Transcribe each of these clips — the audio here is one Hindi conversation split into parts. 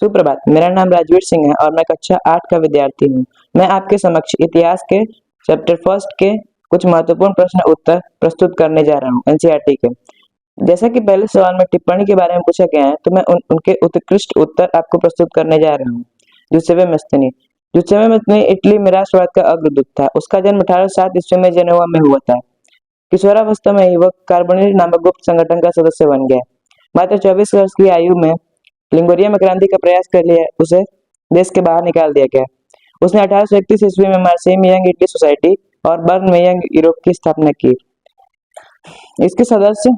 सुप्रभात, मेरा नाम राजवीर सिंह है और मैं कक्षा 8 का विद्यार्थी हूँ। मैं आपके समक्ष इतिहास के चैप्टर फर्स्ट के कुछ महत्वपूर्ण प्रश्न उत्तर प्रस्तुत करने जा रहा हूँ एनसीईआरटी के। जैसा कि पहले सवाल में टिप्पणी के बारे में पूछा गया है, तो मैं उनके उत्कृष्ट उत्तर आपको प्रस्तुत करने जा रहा हूँ। जुसेppe मस्तनी। जुसेppe मस्तनी इटली में राष्ट्रवाद का अग्रदूत था। उसका जन्म 1807 ईस्वी में जेनेवा में हुआ था। किशोरावस्था में ही वह कार्बोनिल नामक गुप्त संगठन का सदस्य बन गया। मात्र 24 वर्ष की आयु में लिंगोरिया में क्रांति का प्रयास कर लिया, उसे देश के बाहर निकाल दिया गया। उसने 1831 ईस्वी में मार्सेई में यंग इटली सोसाइटी और बर्न में यंग यूरोप की स्थापना की। इसके सदस्य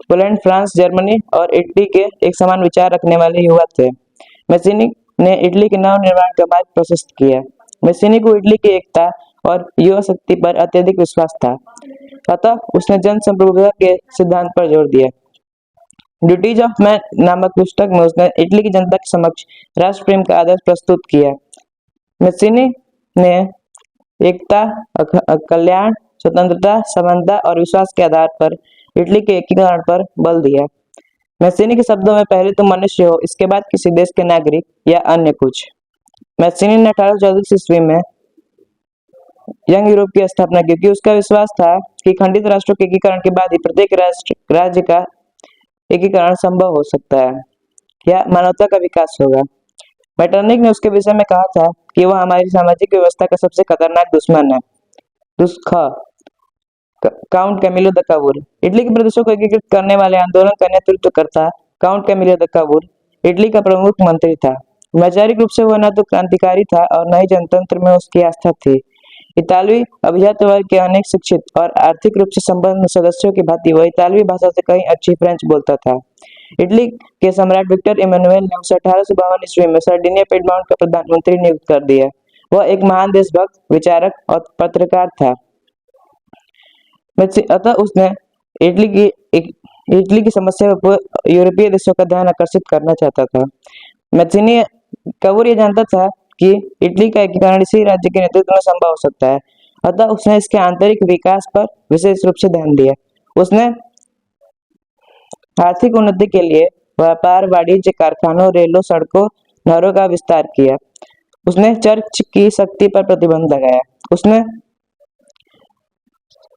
पोलैंड, फ्रांस, जर्मनी और इटली के एक समान विचार रखने वाले युवा थे। मैसिनी ने इटली के नव निर्माण का मार्ग प्रशस्त किया। मैसिनी को इटली की एकता और युवा शक्ति पर अत्यधिक विश्वास था, अतः उसने जन संप्रभुता के सिद्धांत पर जोर दिया। ड्यूटीज ऑफ मैन नामक पुस्तक में उसने इटली की जनता के समक्ष राष्ट्र प्रेम का आदर्श प्रस्तुत किया। मैसिनी ने एकता, कल्याण, स्वतंत्रता, समानता और विश्वास के आधार पर इटली के एकीकरण पर बल दिया। मैसिनी के शब्दों में पहले तुम मनुष्य हो, इसके बाद किसी देश के नागरिक या अन्य कुछ। मैसिनी ने 1834 ईस्वी में यंग यूरोप की स्थापना की, क्योंकि उसका विश्वास था कि खंडित राष्ट्रों के एकीकरण के बाद ही प्रत्येक राज्य का एकीकरण संभव हो सकता है या मानवता का विकास होगा। मेटरनिक ने उसके विषय में कहा था कि वह हमारी सामाजिक व्यवस्था का सबसे खतरनाक दुश्मन है। Count Camillo di Cavour. Italy के प्रदेशों को एकीकृत करने वाले आंदोलन का नेतृत्व करता Count Camillo di Cavour Italy का प्रमुख मंत्री था। वैचारिक रूप से वह न तो क्रांतिकारी था और न ही जनतंत्र में उसकी आस्था थी। इतालवी अभिजात वर्ग के अनेक शिक्षित और आर्थिक रूप से संपन्न सदस्यों की भांति वह इतालवी भाषा से कहीं अच्छी फ्रेंच बोलता था। इटली के सम्राट विक्टर इमैनुएल ने उसे 1852 ईस्वी में सर्डिनिया पिडमॉन्ट का प्रधानमंत्री नियुक्त कर दिया। वह एक महान देशभक्त, विचारक और पत्रकार था। अतः उसने इटली की समस्या पर यूरोपीय देशों का ध्यान आकर्षित करना चाहता था। मैसिनी कावूर ये जानता था कि इटली का एकीकरण इसी राज्य के नेतृत्व में संभव हो सकता है, अतः उसने इसके आंतरिक विकास पर विशेष रूप से ध्यान दिया। उसने आर्थिक उन्नति के लिए व्यापार, वाणिज्य, कारखानों, रेलों, सड़कों, नहरों का विस्तार किया। उसने चर्च की शक्ति पर प्रतिबंध लगाया। उसने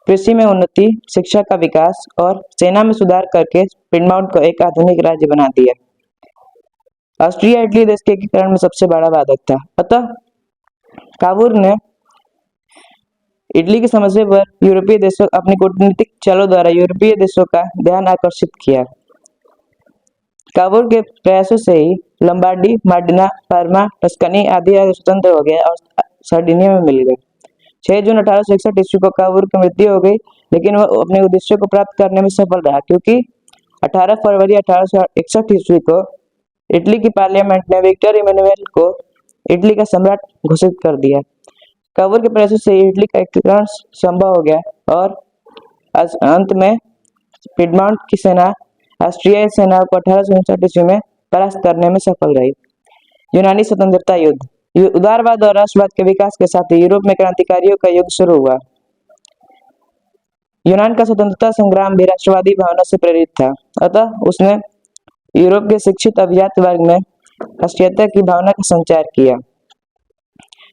कृषि में उन्नति, शिक्षा का विकास और सेना में सुधार करके पिडमॉन्ट को एक आधुनिक राज्य बना दिया। ऑस्ट्रिया इटली देश के एकीकरण में सबसे बड़ा बाधक था, अतः कावूर ने इटली की समस्या पर यूरोपीय देशों अपनी कूटनीतिक चालों द्वारा यूरोपीय देशों का ध्यान आकर्षित किया। कावूर के प्रयासों से ही लंबार्डी, मार्डिना, पार्मा, टस्कनी आदि स्वतंत्र हो गए और सर्डिनिया में मिल गए। 6 जून 1861 ईस्वी को कावूर की मृत्यु हो गई, लेकिन वह अपने उद्देश्य को प्राप्त करने में सफल रहा, क्योंकि 18 फरवरी 1861 ईस्वी को इटली की पार्लियामेंट ने विक्टर इमैनुएल को इटली का सम्राट घोषित कर दिया। कावूर के प्रयासों से इटली का एकीकरण संभव हो गया और अंत में पिडमॉन्ट की सेना ऑस्ट्रियाई सेना को 1859 ईस्वी में परास्त करने में सफल रही। यूनानी स्वतंत्रता युद्ध। उदारवाद और राष्ट्रवाद के विकास के साथ ही यूरोप में क्रांतिकारियों का युग शुरू हुआ। यूनान का स्वतंत्रता संग्राम भी राष्ट्रवादी भावना से प्रेरित था, अतः उसने यूरोप के शिक्षित अभिजात वर्ग में राष्ट्रीयता की भावना का संचार किया।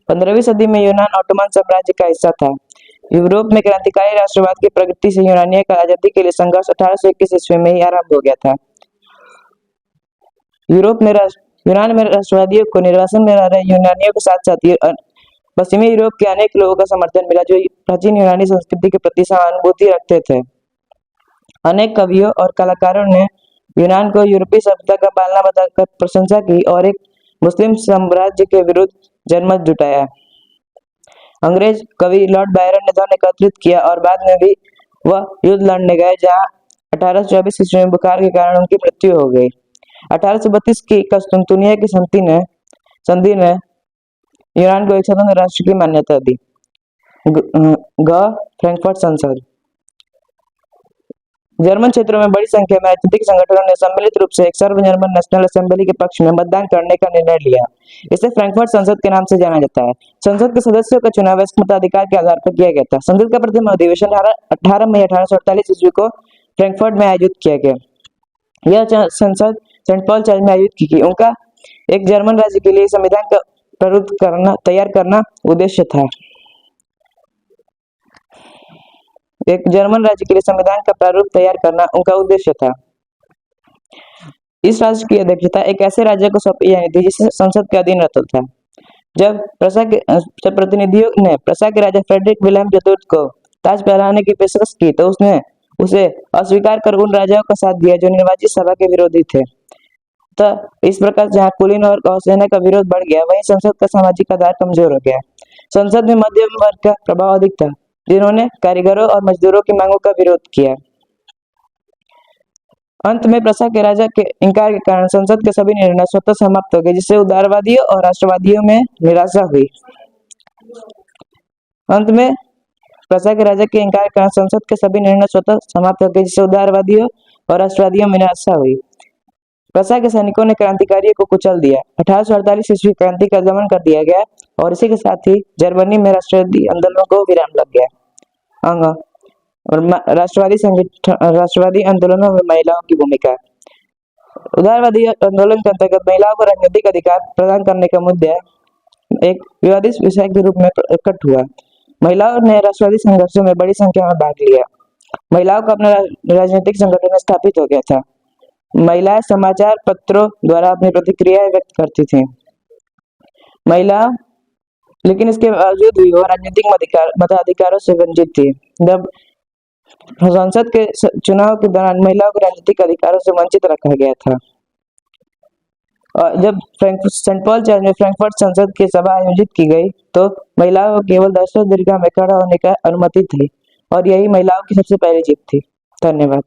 15वीं सदी में यूनान ऑटोमन साम्राज्य का हिस्सा था। यूरोप में क्रांतिकारी राष्ट्रवाद की प्रगति से यूनानियों का आजादी के लिए संघर्ष 1821 ईस्वी में ही आरंभ हो गया था। यूनान में राष्ट्रवादियों को निर्वासन में रह रहे यूनानियों के साथ साथ पश्चिमी यूरोप के अनेक लोगों का समर्थन मिला, जो प्राचीन यूनानी संस्कृति के प्रति सहानुभूति रखते थे। अनेक कवियों और कलाकारों ने यूनान को यूरोपीय सभ्यता का पालना बताकर प्रशंसा की और एक मुस्लिम साम्राज्य के विरुद्ध जनमत जुटाया। अंग्रेज कवि लॉर्ड बायरन ने धन एकत्रित किया और बाद में भी वह युद्ध लड़ने गए, जहां 1824 ईस्वी में बुखार के कारण उनकी मृत्यु हो गई। 1832 की कस्तूनतुनिया की संधि ने यूनान को एक स्वतंत्र राष्ट्र की मान्यता दी। फ्रैंकफर्ट संसद। जर्मन क्षेत्रों में बड़ी संख्या में राजनीतिक संगठनों ने सम्मिलित रूप से एक सर्व जर्मन नेशनल असेंबली के पक्ष में मतदान करने का निर्णय लिया। इसे फ्रैंकफर्ट संसद के नाम से जाना जाता है। संसद के सदस्यों का चुनाव वयस्क मताधिकार के आधार पर किया गया था। संसद का प्रथम अधिवेशन 18 मई 1848 ईस्वी को फ्रैंकफर्ट में आयोजित किया गया। यह संसद सेंट पॉल चर्च में आयोजित की गई। उनका एक जर्मन राज्य के लिए संविधान का प्रारूप तैयार करना उद्देश्य था। एक जर्मन राज्य के लिए संविधान का प्रारूप तैयार करना उनका उद्देश्य था। इस राज्य की अध्यक्षता एक ऐसे राज्य को सौंपी जानी थी जिसे संसद के अधीन रहता था। जब प्रतिनिधियों ने प्रसा के राजा फ्रेडरिक विल्हेम चतुर्थ को ताज पहनाने की पेशकश की तो उसने उसे अस्वीकार कर उन राजाओं का साथ दिया जो निर्वाचित सभा के विरोधी थे। तो इस प्रकार जहाँ कुलीन और सेना का विरोध बढ़ गया, वहीं संसद का सामाजिक आधार कमजोर हो गया। संसद में मध्यम वर्ग का प्रभाव अधिक था, जिन्होंने कारीगरों और मजदूरों की मांगों का विरोध किया। अंत में प्रसा के राजा के इनकार के कारण संसद के सभी निर्णय स्वतः समाप्त हो गए, जिससे उदारवादियों और राष्ट्रवादियों में निराशा हुई। अंत में प्रसा के राजा के इनकार के कारण संसद के सभी निर्णय स्वतः समाप्त हो गए, जिससे उदारवादियों और राष्ट्रवादियों में निराशा हुई। प्रसा के सैनिकों ने क्रांतिकारियों को कुचल दिया। 1848 ईस्वी क्रांति का दमन कर दिया गया और इसी के साथ ही जर्मनी में राष्ट्रवादी आंदोलनों को विराम लग गया। राष्ट्रवादी आंदोलनों में महिलाओं की भूमिका। उदारवादी आंदोलन के अंतर्गत महिलाओं को राजनीतिक अधिकार प्रदान करने का मुद्दा एक विवादित विषय के रूप में प्रकट हुआ। महिलाओं ने राष्ट्रवादी संघर्षों में बड़ी संख्या में भाग लिया। महिलाओं का अपना राजनीतिक संगठन स्थापित हो गया था। महिलाएं समाचार पत्रों द्वारा अपनी प्रतिक्रियाएं व्यक्त करती थीं। लेकिन इसके बावजूद भी वो राजनीतिक मताधिकारों से वंचित थी। जब संसद के चुनाव के दौरान महिलाओं को राजनीतिक अधिकारों से वंचित रखा गया था। और जब सेंट पॉल चर्च में फ्रैंकफर्ट संसद की सभा आयोजित की गई तो महिलाओं को केवल दर्शक दीर्घा में खड़ा होने का अनुमति थी और यही महिलाओं की सबसे पहली जीत थी। धन्यवाद।